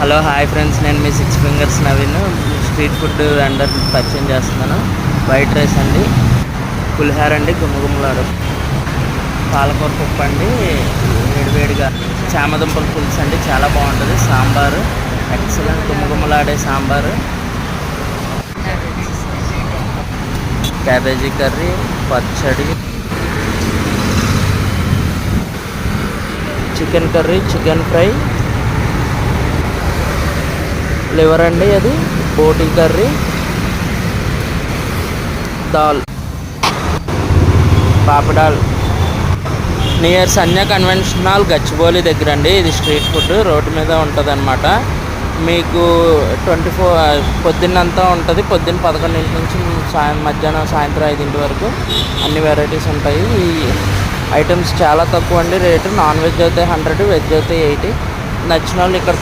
Hello hi friends, నేను మీ six fingers Naveen. Street food vendor పరిచయం చేస్తున్నాను. వైట్ రైస్ అండి, పులిహార అండి, గుమ్మగుమ్మలాడు, పాలకూర పప్పు అండి, వేడివేడిగా చామదుంపల పులుసు అండి, చాలా బాగుంటుంది. సాంబారు ఎక్సలెంట్, గుమ్మగుమ్మలాడే సాంబారు, క్యాబేజీ కర్రీ, పచ్చడి, chicken curry, chicken fry, liver అండి, అది బోటీ కర్రీ, దాల్, పాపడాల్. Near Sandhya convention hall, Gachibowli దగ్గర అండి. ఇది స్ట్రీట్ ఫుడ్ రోడ్డు మీద ఉంటుంది అనమాట. మీకు 24 పొద్దున్నంతా ఉంటుంది. పొద్దున్న 11 నుంచి మధ్యాహ్నం సాయంత్రం 5 వరకు అన్ని వెరైటీస్ ఉంటాయి. ఈ ఐటమ్స్ చాలా తక్కువ అండి రేటు. నాన్ వెజ్ అయితే 100, వెజ్ అయితే 80. నచ్చిన వాళ్ళు ఇక్కడ